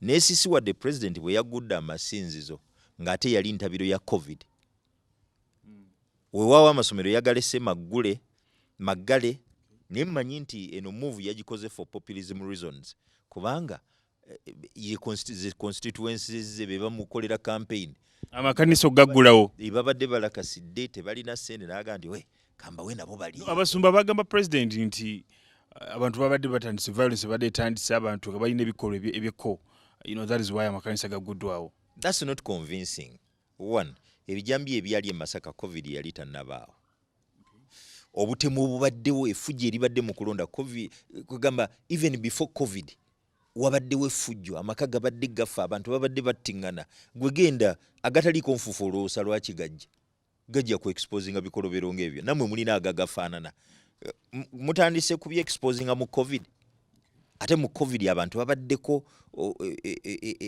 Nesisiwadde president bwe yagudde amasinzizo ng'ate yali ntabiro ya COVID. Weewaawo amasomero yagalese maggale naye mmanyi nti eno move yagikoze for populism reasons kubanga constituencies ze be bamukolera campaign amakanisa ogaggulawo babadde balakasidde tebalina ssente n'aga nti we kamba we nabo bali abasumba bagamba president nti abantu babadde batandise violence badde etandise abantu nga balina ebikolwa ebyekko that is why amakanisa gagguddwawo. That's not convincing. One, ebijambi ebyali Masaka COVID yali tannabaawo. Obutemu obubaddewo effujjo eribadde mu kulonda COVID kugamba even before COVID wabaddewo effujjo amaka gabadde gafa abantu babadde battingana gwegenda agataliiko nfufu olwoosa lwaki gajja ku exposinga bikolobero ng'ebyo nammwe mulina agagafaanana mutandise kubye exposinga mu COVID ate mu COVID abantu babaddeko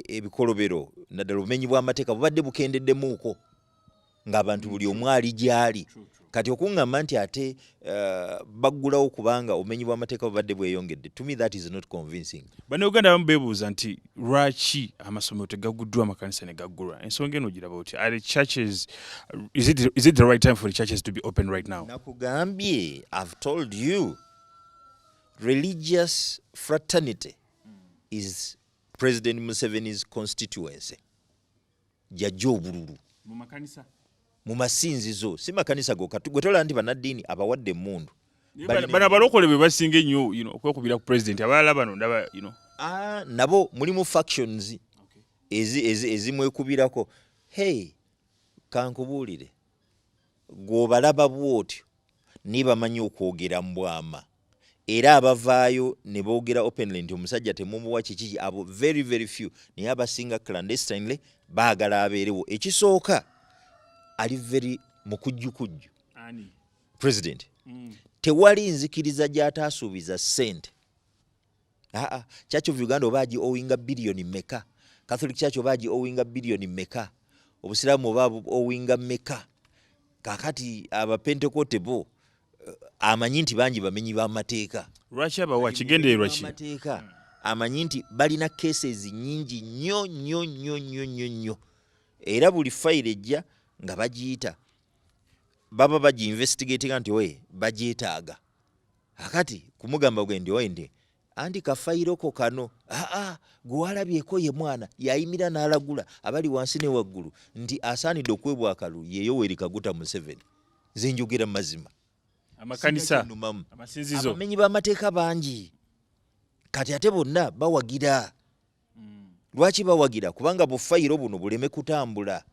ebikolobero naddala obumenyi bw'amateeka bubadde bukendeddemuuko ng'abantu buli omu ali gyali kati okuŋŋamba nti ate baggulawo kubanga obumenyi bw'amateeka bubadde bweyongedde. To me that is not convincing. Bannayuganda abamu beebuuza nti lwaki amasomero tegagguddwa amakanisa ne gaggulwa ensonga eno ogiraba oti are the churches is it the right time for the churches to be open right now? Nakugambye I've told you religious fraternity is President Museveni's constituency. Jajja obululu mu makanisa mu masinzizo si makanisa gwe tola nti bannaddiini abawadde emmundu bano abalokole be basinga ennyo okwekubira ku president abalala bano ndaba nabo mulimu factions ezimwekubirako. Hey, kankubuulire gw'obalaba bw'otyo nibamanyi okwogera mbwama era abavaayo ne boogera openly nti omusajja temumuwa kiki abo very very few naye abasinga clandestinely baagala abeerewo. Ekisooka ali very mukujjukujju president tewali nzikiriza gy'ataasuubiza ssente. Church of Uganda obagi owinga billioni meka, Catholic Church obagi owinga billioni meka, obusiraamu obabu owinga meka. Kakati abapentekote bo amanyi nti bangi bamenyi b'amateeka. Lwaki abawa kigendererwa ki? Amanyi nti balina cases nyingi nnyo era buli fayiro ejja nga bagiyita baba bagi investigating nti we bagyetaaga akati kumugamba gwendi oende anti kafayiroko kano gwe walabyeko ye mwana yayimira n'alagula abali wansi ne waggulu nti asaanidde okwebwa akalu yeyo weri Kaguta Museveni. Nze njogera mazima amakanisa amasinzizo abamenyi b'amateeka bangi kati ate bonna bawagira. Lwaki bawagira? Kubanga bufayiro buno buleme kutambula.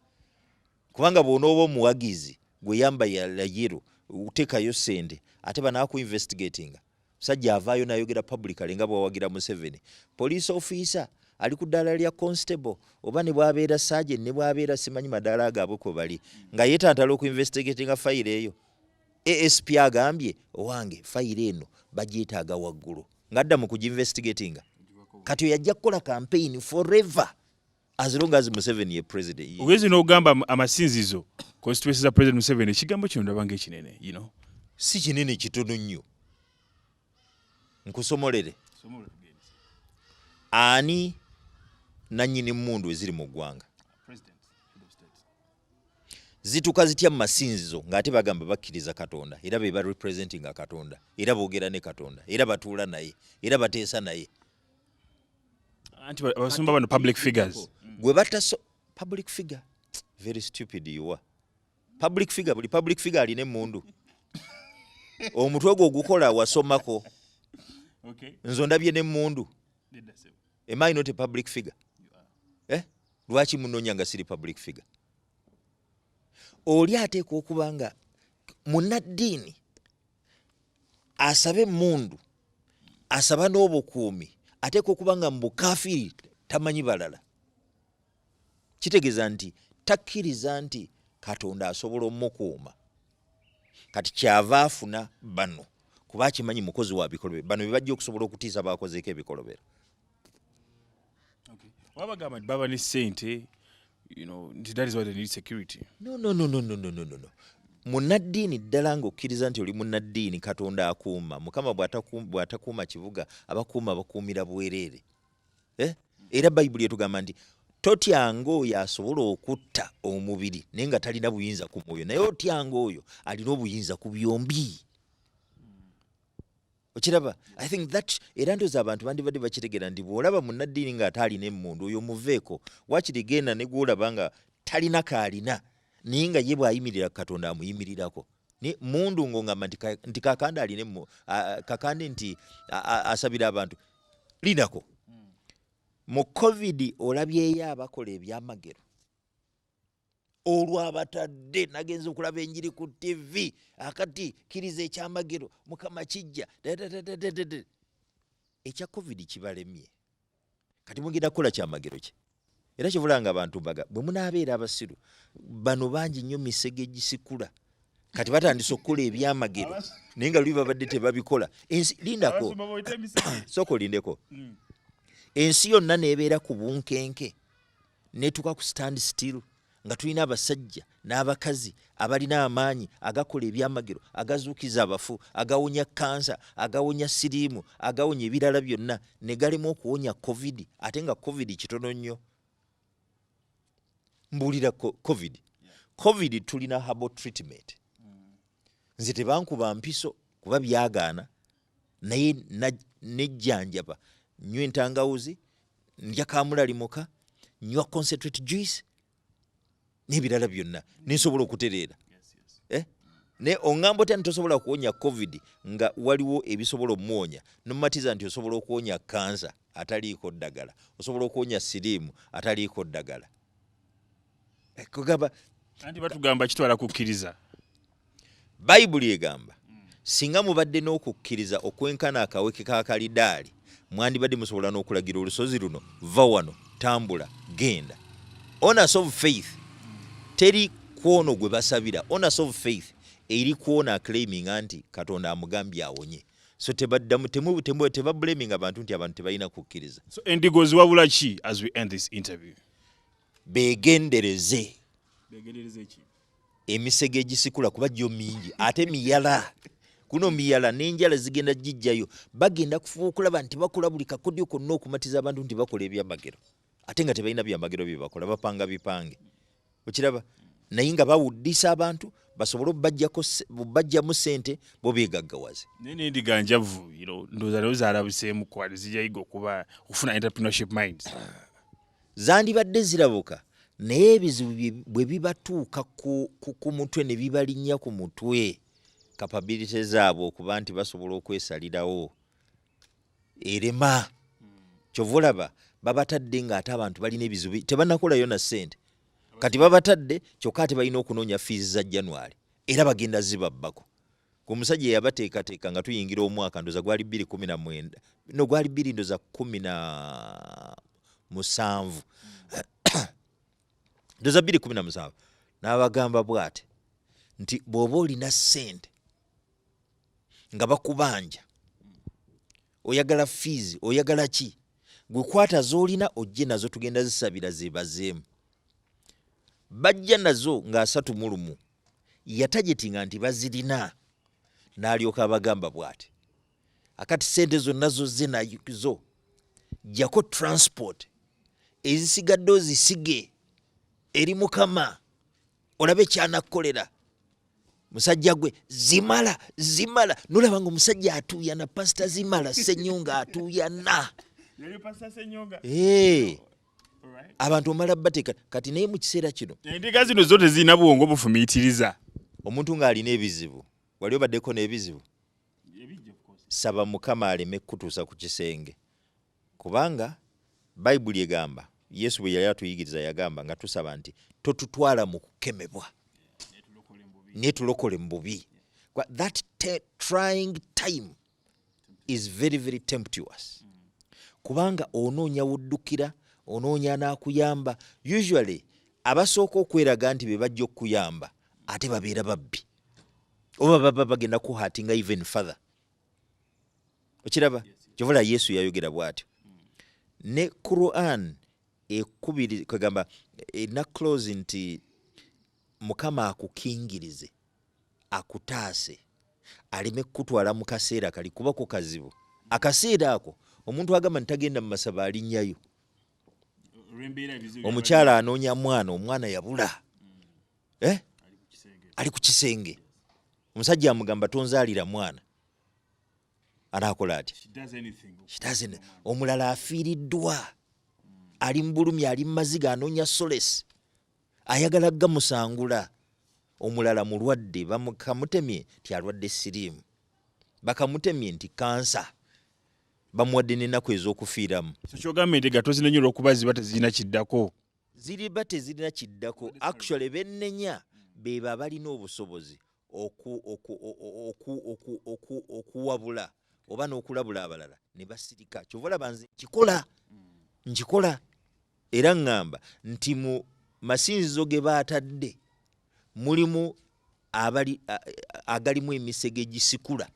Kubanga bw'onooba omuwagizi gwe yamba yero uteekayo ssente ate banaaku investigatinga musajja avaayo n'ayogera publicly nga bw'awagira Museveni. Police officer ali ku ddaala lya constable oba ne bw'abeera sergeant ne bw'abeera simanyi madaala gaabwe kwe bali nga yeetantala okuinvestigatinga fayiro eyo. ASP agambye owange fayiro eno bagyetaaga waggulu ng'adda mu kuginvestigatinga. Kati yajja kukola campaign forever as long as Museveni ye president. Ogezi n'ogamba amasinzizo constituency za President Museveni ekigambo kino ndaba ng'ekinene si kinene kitono nnyo. Nkusomolere ani nannyini mmundu eziri mu ggwanga zituka zitya mu masinzizo ng'ate bagamba bakkiriza Katonda era be barepresentinga Katonda era boogera ne Katonda era batuula naye era bateesa naye. Anti abasumba bano public figures gwe bataso public figure very stupid you are. Public figure buli public figure alina emmundu omutwe gwo ogukola wasomako. Nzo ndabye n'emmundu. Am I not a public figure? Lwaki munoonya nga siri public figure? Oli ateekwa okuba nga munnaddiini asabe emmundu asaba n'obukuumi ateekwa okuba nga mubukafiri tamanyi balala. Kitegeeza nti takkiriza nti Katonda asobola omukuuma. Kati kyava afuna bano kuba kimanyi mukozi wa bikolobero bano bibajja okusobola okutiisa bakozeeko ebikolobero. Wabagamba nti baba ne ssente that is why they need security. No. Munnaddiini ddala ng'okkiriza nti oli munnaddiini Katonda akuuma. Mukama bw'atakuuma kibuga abakuuma bakuumira bwereere. era bayibuli etugamba nti totyanga oyo asobola okutta omubiri naye nga talina buyinza ku mwoyo, naye otyanga oyo alina obuyinza ku byombi. Okiraba? I think that era ndoza abantu bandibadde bakitegeera nti bw'olaba munnaddiini ng'ate alina emmundu oyo muveeko, wakiri genda ne gw'olaba nga talina kaalina naye nga ye bw'ayimirira Katonda amuyimirirako. Mundu ng'ongamba nti kakande alina kakande nti asabira abantu linako. Mu COVID olabyeyo abakola ebyamagero. Olwabatadde nagenza okulaba enjiri ku TV akati kiriza ekyamagero mukama kijja ekya COVID kibalemye kati mugenda kukola kyamagero ki era kivulanga abantu baga bwe munaabeera abasiru bano bangi nnyo misege gisikula kati batandise okukola ebyamagero naye nga luli babadde tebabikola lindako soko lindeko ensi yonna neebeera ku bunkenke netuka ku stand still nga tulina abasajja n'abakazi abalina amaanyi agakola ebyamagero agazuukiza abafu agawonya kansa agawonya siriimu agawonya ebirala byonna ne galema okuwonya COVID ate nga COVID kitono nnyo. Mbuulira COVID tulina herbal treatment. Nze tebankuba mpiso kuba byagaana naye nejjanjaba nywa entangawuzi ndya kamulalimuka nywa concentrate juice n'ebirala byonna nesobola okutereera. Ne oŋŋamba otya ntosobola okuwonya COVID nga waliwo ebisobola omuwonya nomumatiza nti osobola okuwonya kansa ataliiko ddagala, osobola okuwonya siriimu ataliiko ddagala. Kugamba anti batugamba kitwala kukkiriza. Bayibuli egamba singa mubadde n'okukkiriza okwenkana akaweke ka kalidaali mwandibadde musobola n'okulagira olusozi luno va wano tambula genda. Honors of faith teri kwono gwe basabira. Honors of faith eri kwona claiming anti Katonda amugambye awonye. So tebablaming abantu nti abantu tebalina kukkiriza. So endigozi wabula ki as we end this interview? Begendereze ki? Emisege egisikula kuba gyo mingi ate miyala kuno miyala n'enjala zigenda jijjayo bagenda kufuba okulaba nti bakola buli kakodyo konna okumatiza abantu nti bakola ebyamagero ate nga tebalina byamagero bye bakola bapanga bipange. Okiraba? Naye nga bawuddisa abantu basobole bajjamu ssente bo beegaggawaze. Nene ndiganjavu ndowooza leero zaalabuseemu kwali zijayiga okuba okufuna entrepreneurship minds. Zandibadde zirabuka naye ebizibu bwe bibatuuka ku mutwe ne bibalinnya ku mutwe capability zaabwe okuba nti basobola okwesalirawo erema. Kyova olaba babatadde ng'ate abantu balina ebizibu tebannakolayo na ssente kati babatadde kyokka ate balina okunoonya fees za January era bagenda zibabbako. Ku musajja yabateekateeka nga tuyingira omwaka ndoza gwali 2019 no gwali 2017 ndoza 2017 n'abagamba bw'ate nti bw'oba olina ssente nga bakubanja oyagala fees oyagala ki gwe kwata z'olina ojje nazo tugenda zisabira zebazeemu. Bajja nazo ng'asatu mu lumu yatajetinga nti bazirina n'alyoka abagamba bw'ate akati ssente zonna zozze nazo jjako transport ezisigadde ozisige eri Mukama olabe kyanakukolera. Musajja gwe zimala nolaba nga omusajja atuuya na pasita zimala Ssenyonga atuuya na abantu omala bateeka kati naye mu kiseera kino endiga zino zo tezirina buwongo bufumiitiriza. Omuntu ng'alina ebizibu wali obaddeko n'ebizibu saba Mukama aleme kutuusa ku kisenge kubanga Bayibuli egamba Yesu bwe yali atuyigiriza yagamba nga tusaba nti totutwala mu kukemebwa ne tulokole mu bubi. That trying time is very very tempestuous kubanga onoonya wuddukira onoonya n'akuyamba. Usually abasooka okweraga nti be bajja okuyamba ate babeera babbi oba baba bagenda kuhatinga even further. Okiraba? Kyovola Yesu yayogera bw'atyo ne Quran ekubiri kagamba ena close nti Mukama akukingirize akutaase aleme kutwala mu kaseera kali kubako kazibu. Akaseera ako omuntu agamba ntagenda mu masaba alinnyayo omukyala anoonya mwana, omwana yabula, ali ku kisenge, omusajja amugamba tonzaalira mwana, anaakola ati omulala afiiriddwa, ali mu bulumi, ali mu maziga, anoonya solesi, ayagala gamusangula. Omulala mulwadde, bakamutemye nti alwadde siriimu, bakamutemye nti kansa, bamuwadde n'ennaku ez'okufiiramu. Kyogambye nti gato zinenya olw'okuba ziba tezirina kiddako. Ziriba tezirina kiddako. Actually bennenya beba abalina obusobozi okuwabula oba n'okulabula abalala ne basirika. Kyova olaba nze nkikola era ngamba nti mu masinzizo ge baatadde mulimu agalimu emisege egisikula.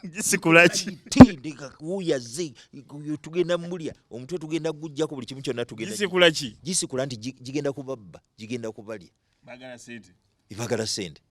Gisikula ki? Wuyaze tugenda mulya omutwe tugenda gujjako buli kimu kyonna tugenda. Gisikula ki? Gisikula nti gigenda kubabba, gigenda kubalya. Bagala sente. Bagala sente.